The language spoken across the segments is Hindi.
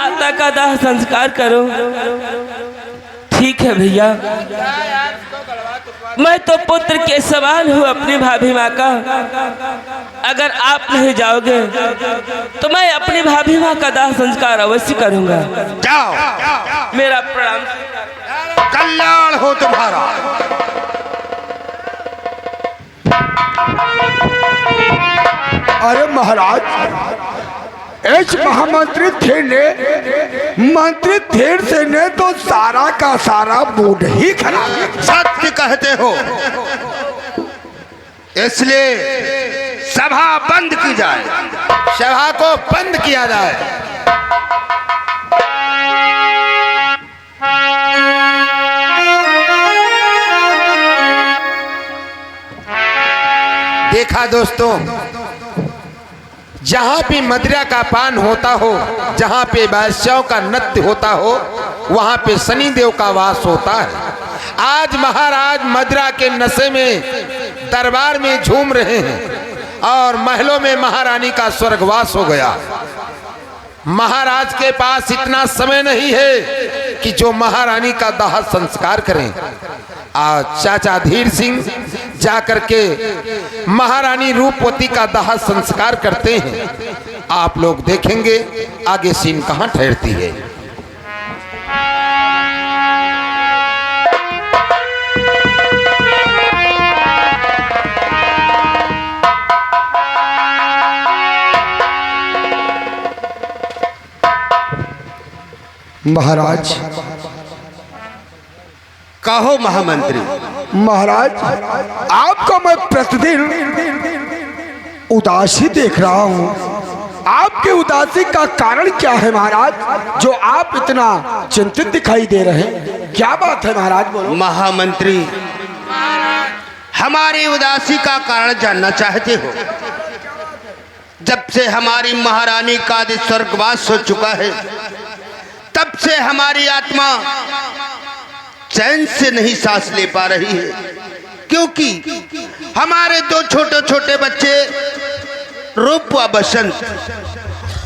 माता का दाह संस्कार करो। ठीक है भैया, मैं तो पुत्र के समान हूँ अपनी भाभी माँ का। अगर आप नहीं जाओगे तो मैं अपनी भाभी माँ का दाह संस्कार अवश्य करूँगा। जाओ, मेरा प्रणाम। कल्याण हो तुम्हारा। अरे महाराज, इस महामंत्री थे ने मंत्री थेर से ने तो सारा का सारा मूड ही खराब। सत्य कहते हो, इसलिए सभा बंद की जाए, सभा को बंद किया जाए। देखा दोस्तों, जहां भी मदिरा का पान होता हो, जहां पे वैश्यों का नृत्य होता हो, वहां पे शनिदेव का वास होता है। आज महाराज मदिरा के नशे में दरबार में झूम रहे हैं और महलों में महारानी का स्वर्गवास हो गया। महाराज के पास इतना समय नहीं है कि जो महारानी का दाह संस्कार करें। आज चाचा धीर सिंह जाकर के महारानी रूपवती का दाह संस्कार करते हैं। आप लोग देखेंगे आगे सीन कहां ठहरती है। महाराज, कहो महामंत्री। महाराज, आपको मैं प्रतिदिन उदासी देख रहा हूँ। आपकी उदासी का कारण क्या है महाराज, जो आप इतना चिंतित दिखाई दे रहे हैं? क्या बात है महाराज, बोलो। महामंत्री, हमारी उदासी का कारण जानना चाहते हो? जब से हमारी महारानी का स्वर्गवास हो चुका है, तब से हमारी आत्मा चैन से नहीं सांस ले पा रही है, क्योंकि हमारे दो छोटे छोटे बच्चे रूप व बसंत,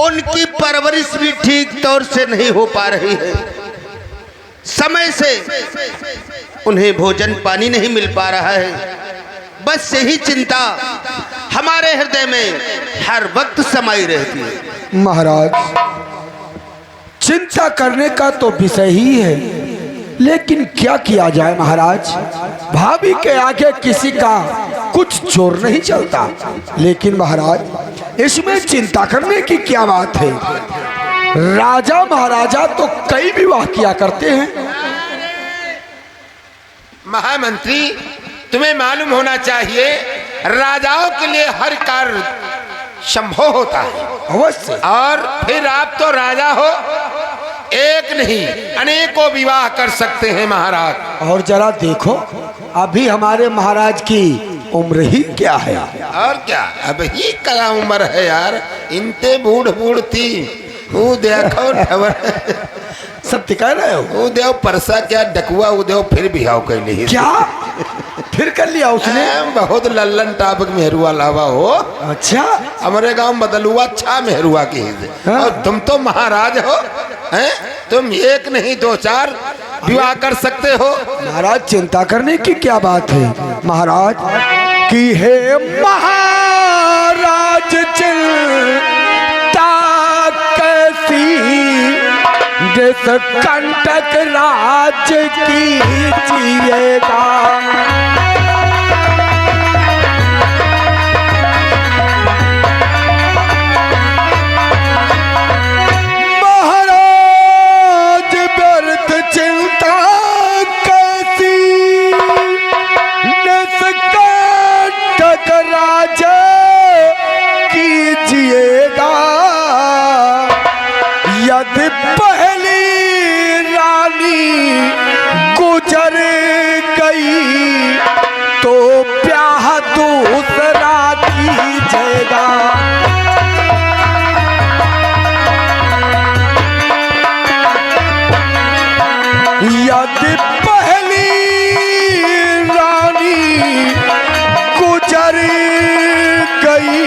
उनकी परवरिश भी ठीक तौर से नहीं हो पा रही है। समय से उन्हें भोजन पानी नहीं मिल पा रहा है। बस यही चिंता हमारे हृदय में हर वक्त समाई रहती है। महाराज, चिंता करने का तो विषय ही है, लेकिन क्या किया जाए महाराज। भाभी के आगे किसी का कुछ जोर नहीं चलता। लेकिन महाराज, इसमें चिंता करने की क्या बात है? राजा महाराजा तो कई विवाह किया करते हैं। महामंत्री, तुम्हें मालूम होना चाहिए, राजाओं के लिए हर कार्य संभव होता है। अवश्य। और फिर आप तो राजा हो, एक नहीं अनेकों विवाह कर सकते हैं महाराज। और जरा देखो, अभी हमारे महाराज की उम्र ही क्या है? और क्या, अब ही क्या उम्र है यार, इनते बूढ़ बूढ़ थी। वो देखो सत्य कह रहे हो? वो देव परसा क्या डकुआ, वो देव फिर भी हाव कर ली। क्या फिर कर लिया उसने? बहुत लल्लन टापक मेहरुआ लावा हो। अच्छा, हमारे गांव बदलुआ अच्छा मेहरुआ की। हाँ? और तुम तो महाराज हो, हैं? तुम एक नहीं दो चार विवाह कर सकते हो। महाराज, चिंता करने की क्या बात है महाराज? कि हे महाराज, चिंता कैसी जिस कंटक राज कीजिएगा। यदि पहली रानी गुजर गई तो ब्याह दूसरा कीजिएगा। यदि पहली रानी गुजर गई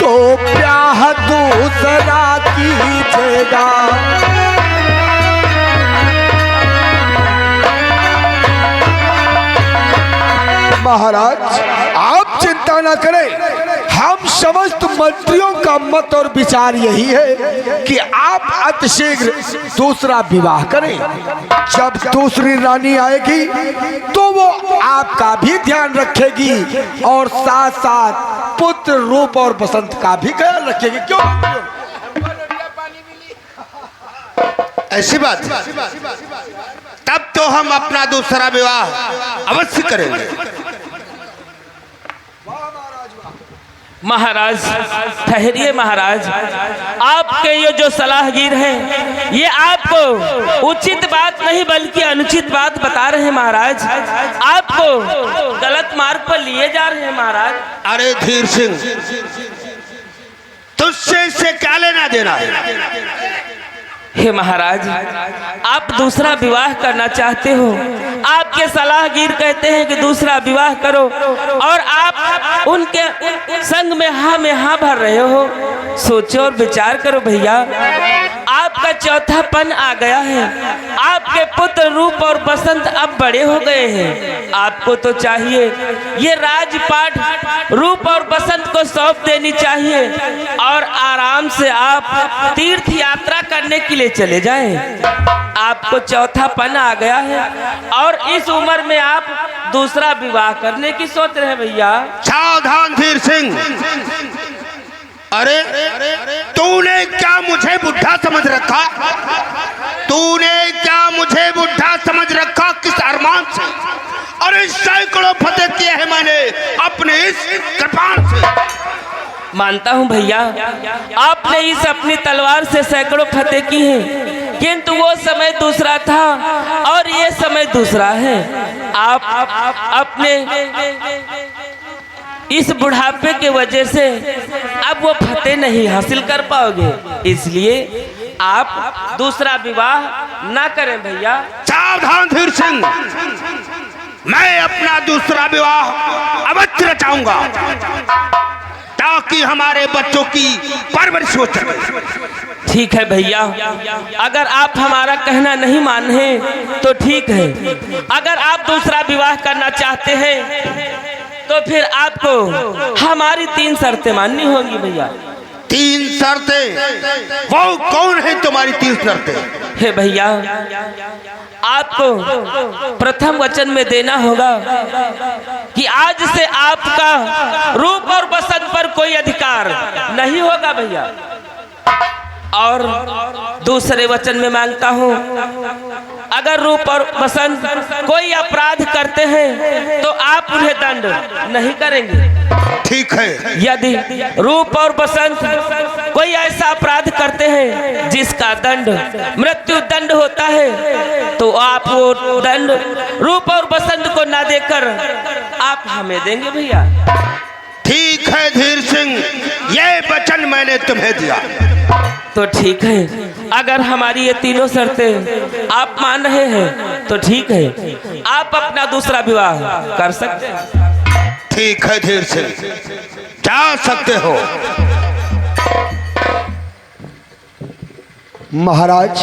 तो ब्याह दूसरा कीजिएगा। जाएगा। महाराज आप चिंता न करें, हम समस्त मंत्रियों का मत और विचार यही है कि आप अतिशीघ्र दूसरा विवाह करें। जब दूसरी रानी आएगी तो वो आपका भी ध्यान रखेगी और साथ साथ पुत्र रूप और बसंत का भी ख्याल रखेगी। क्यों? ऐसी बात, तब तो हम अपना दूसरा विवाह अवश्य करेंगे। महाराज ठहरिए महाराज, आपके ये जो सलाहगीर हैं ये आपको उचित बात नहीं बल्कि अनुचित बात बता रहे हैं महाराज। आपको गलत मार्ग पर लिए जा रहे हैं महाराज। अरे धीर सिंह, तुझसे इससे क्या लेना देना है? हे महाराज, आप दूसरा विवाह करना चाहते हो, आपके सलाहगीर कहते हैं कि दूसरा विवाह करो और आप उनके संग में हाँ भर रहे हो। सोचो और विचार करो भैया, आपका चौथापन आ गया है, आपके पुत्र रूप और बसंत अब बड़े हो गए हैं। आपको तो चाहिए ये राजपाट रूप और बसंत को सौंप देनी चाहिए और आराम से आप तीर्थ यात्रा करने के लिए चले जाएं। आपको चौथापन आ गया है और इस उम्र में आप दूसरा विवाह करने की सोच रहे हैं भैया। सावधान धीर सिंह, अरे तूने क्या मुझे बुढ़ा समझ रखा? तूने क्या मुझे बुढ़ा समझ रखा? किस अरमान से? अरे सैकड़ों फतेह किए हैं मैंने अपने इस कृपाण से। मानता हूं भैया, आपने इस अपनी तलवार से सैकड़ों फतेह की हैं, किंतु वो समय दूसरा था और ये समय दूसरा है। आप अपने इस बुढ़ापे के वजह से अब वो फतेह नहीं हासिल कर पाओगे, इसलिए आप दूसरा विवाह ना करें भैया। सावधान धीर सिंह, मैं अपना दूसरा विवाह अवश्य रचाऊंगा ताकि हमारे बच्चों की परवरिश हो सके। ठीक है भैया, अगर आप हमारा कहना नहीं माने तो ठीक है। अगर आप दूसरा विवाह करना चाहते हैं तो फिर आपको हमारी 3 शर्तें माननी होंगी भैया। 3 शर्तें? वो कौन है तुम्हारी 3 शर्तें? हे भैया, आपको प्रथम वचन में देना होगा कि आज से आपका रूप और बसंत पर कोई अधिकार नहीं होगा भैया। और दूसरे वचन में मांगता हूँ, अगर रूप और बसंत कोई अपराध करते हैं तो आप उन्हें दंड नहीं करेंगे। ठीक है। यदि रूप और बसंत कोई ऐसा अपराध करते हैं जिसका दंड मृत्यु दंड होता है तो आप वो दंड रूप और बसंत को ना देकर आप हमें देंगे भैया। ठीक है धीर सिंह, ये वचन मैंने तुम्हें दिया। तो ठीक है, अगर हमारी ये तीनों शर्तें आप मान रहे हैं तो ठीक है, आप अपना दूसरा विवाह कर सकते हैं। ठीक है धीर सिंह, जा सकते हो। महाराज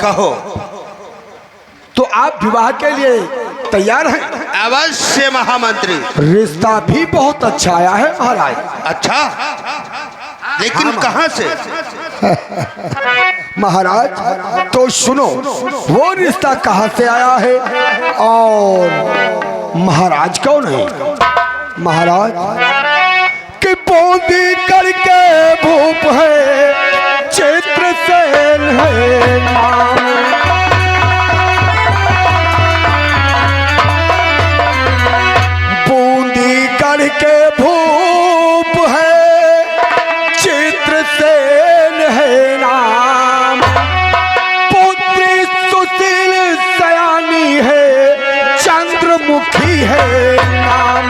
कहो। तो आप विवाह के लिए तैयार हैं? अवश्य महामंत्री। रिश्ता भी बहुत अच्छा आया है महाराज। अच्छा, लेकिन कहां से? महाराज तो सुनो, वो रिश्ता कहां से आया है और महाराज कौन है? महाराज कि बूंदी करके भूप है, चित्रसेन है नाम। बूंदी करके भूप है, चित्रसेन है नाम। पुत्री सुशील सयानी है, चंद्रमुखी है नाम।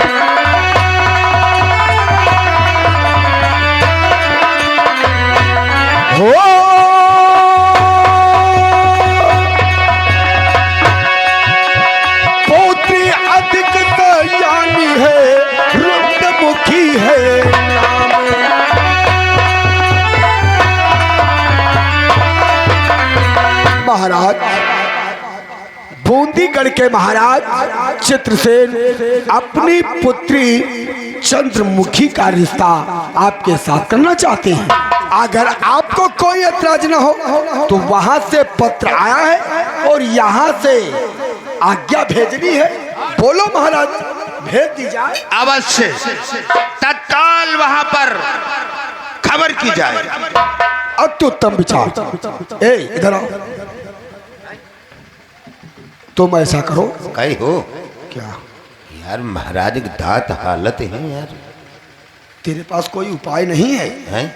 महाराज, बूंदीगढ़ के महाराज चित्रसेन अपनी पुत्री चंद्रमुखी का रिश्ता आपके साथ करना चाहते हैं। अगर आपको कोई ऐतराज न हो तो वहां से पत्र आया है और यहाँ से आज्ञा भेजनी है। बोलो महाराज, भेज दी जाए। अवश्य तत्काल वहां पर खबर की जाए। अत्युत्तम विचार। ए इधर आओ। तुम ऐसा करो। कहीं हो क्या यार, महाराज की दांत हालत है यार। तेरे पास कोई उपाय नहीं है? हैं?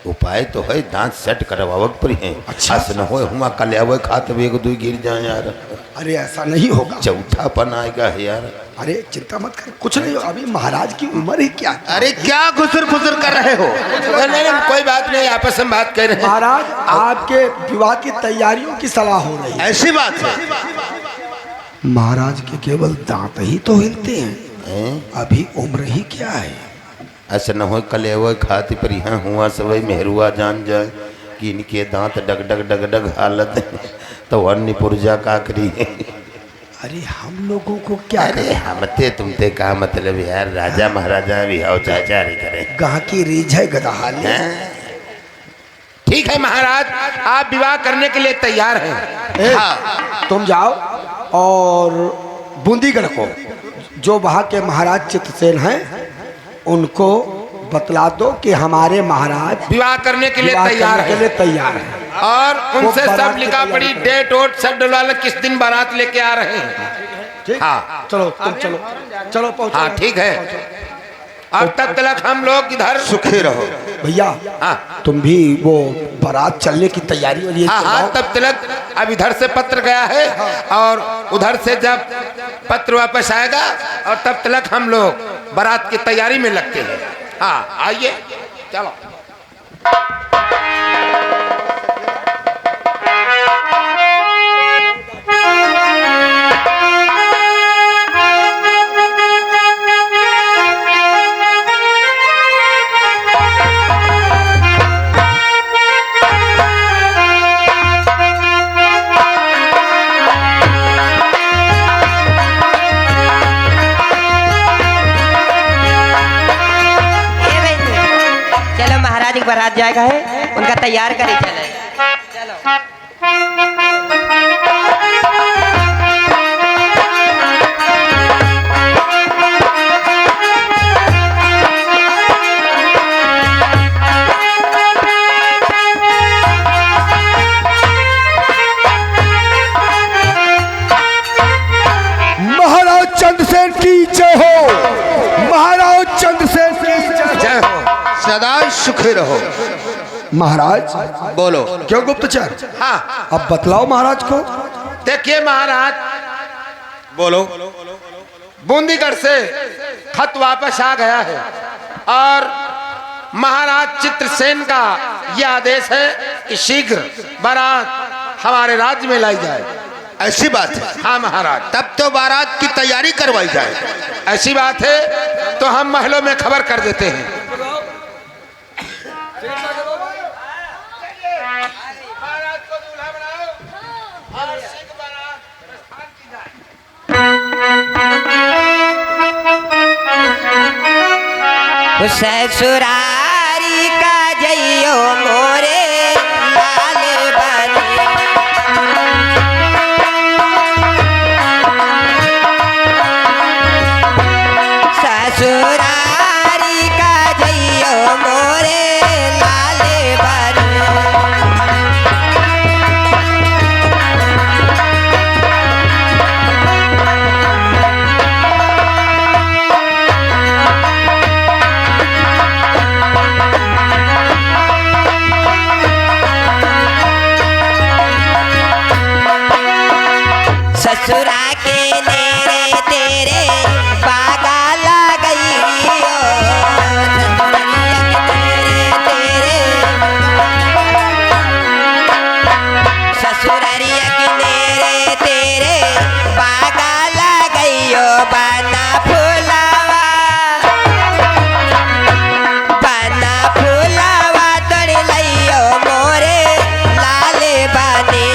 उपाय तो है, दांत सेट करवावट पर है। अच्छा। हस न हो हुआ कल आवे खाते हुए दो गिर जाए यार। अरे ऐसा नहीं होगा। चौथा पन आएगा है यार। अरे चिंता मत कर, कुछ नहीं हो। अभी महाराज की उम्र ही क्या है? अरे क्या घुसर फुसर कर रहे हो? नहीं, कोई बात नहीं, आपस में बात कर रहे हैं। महाराज, आपके विवाह की तैयारियों की सलाह हो रही है। ऐसी बात है? महाराज के केवल दांत ही तो हिलते हैं, हैं? अभी उम्र ही क्या है? ऐसा न हो कल आवे खाती पर यहाँ हुआ सवई मेहरुआ जान जाए कि इनके दांत डग डग डग डग हालत है तो अन्य पुरजा का करी है। अरे हम लोगों को क्या अरे हमते तुमते का मतलब यार, राजा महाराजा भी आओ चाचा रे करे। गाह की रीझ है गदहाली। ठीक है महाराज, आप विवाह करने के लिए तैयार हैं। हाँ, तुम जाओ और बूंदीगढ़ को जो वहाँ के महाराज चित्रसेन हैं उनको बतला दो कि हमारे महाराज विवाह करने के लिए तैयार हैं और उनसे सब लिखा पड़ी डेट वोट सब डलवा, किस दिन बारात लेके आ रहे हैं। ठीक? हाँ चलो तुम चलो चलो पहुंचो। हाँ ठीक है। अब तब तक हम लोग इधर सुखी रहो। भैया, हाँ तुम भी वो बारात चलने की तैयारी वाली हाँ तब तक अब इधर से पत्र गया है और उधर से जब पत्र वापस आएगा और तब तक हम लोग बारात की तैयारी में लगते हैं। हाँ आइए चलो। बारात जाएगा है, उनका तैयार करे चले। चलो महाराज चंद्रसेन की जय हो। महाराज चंद्रसेन की जय हो। सदा सुखी रहो। महाराज बोलो। क्यों गुप्तचर? हाँ अब बतलाओ महाराज को। देखिए महाराज, बोलो। बूंदीगढ़ से खत वापस आ गया है और महाराज चित्रसेन का यह आदेश है कि शीघ्र बारात हमारे राज्य में लाई जाए। ऐसी बात है? हाँ महाराज। तब तो बारात की तैयारी करवाई जाए। ऐसी बात है तो हम महलों में खबर कर देते हैं। ससुरारी का जइयो मोरे लाल बने, ससुरारी का जइयो मोरे लाल बने। ससुरा के नेरे तेरे बागा लगइयो, ससुरारिया के नेरे तेरे बागा लगइयो। बना फुलावा तोड़ लइयो मोरे लाल बने,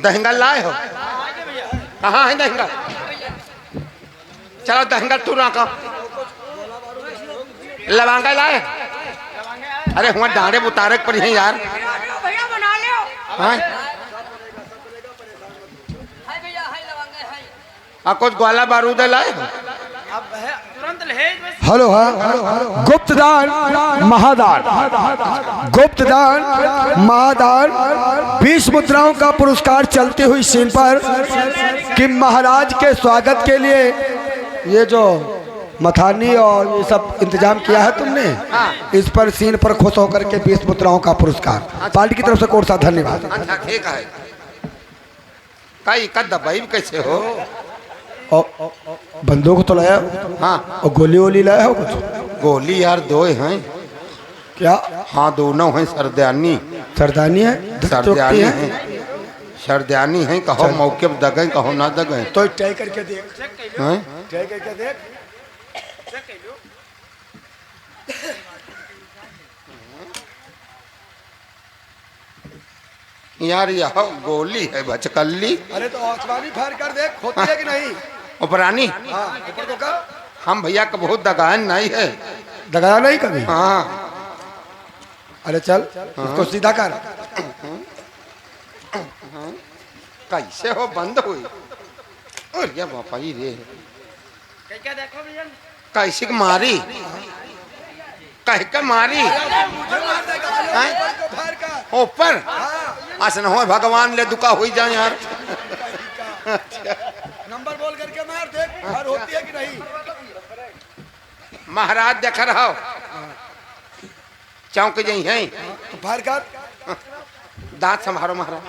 दहंगल लाए हो? कहाँ है दहंगल? चलो दहंगल तू ना का लवांगा लाए। अरे हुआ डांडे उतारे पर है यार। हाँ? कुछ ग्वाला बारूद लाए हो? हेलो हाँ गुप्तदान महादान, गुप्तदान महादान 20 मुद्राओं का पुरस्कार चलती हुई सीन पर कि महाराज के स्वागत के लिए ये जो मथानी और ये सब इंतजाम किया है तुमने, इस पर सीन पर खुश होकर के 20 मुद्राओं का पुरस्कार पार्टी की तरफ से कोर्ट सा धन्यवाद। अच्छा ठीक है। कई का दबाई कैसे हो? और बंदूक तो लाया? हाँ। और गोली वोली लाया हो कुछ? गोली यार दो हैं। क्या? हाँ दोनों हैं। सरदानी सरदानी है, सरदानी है, सरदानी है। कहो मौके पर दगे, कहो ना दगे। तो ट्राई करके देख, हैं? ट्राई करके देख। यार यह गोली है बचकल्ली। अरे तो आसमानी फायर कर देख, होती है कि नहीं? उपरानी हाँ, ऊपर को कर। हम भैया का बहुत दगान नहीं है। दगाया नहीं कभी? हाँ। अरे चल इसको सीधा कर। कैसे हो? बंद हुई। और ये बापा ही रे कैसे मारी? कह के मारी ऊपर आसन हो भगवान ले दुका हुई जाए यार। नंबर बोल करके मार देख, फायर होती है कि नहीं? महाराज देख रहा हो चौंक जाई है तो फायर कर। दांत संभारो महाराज।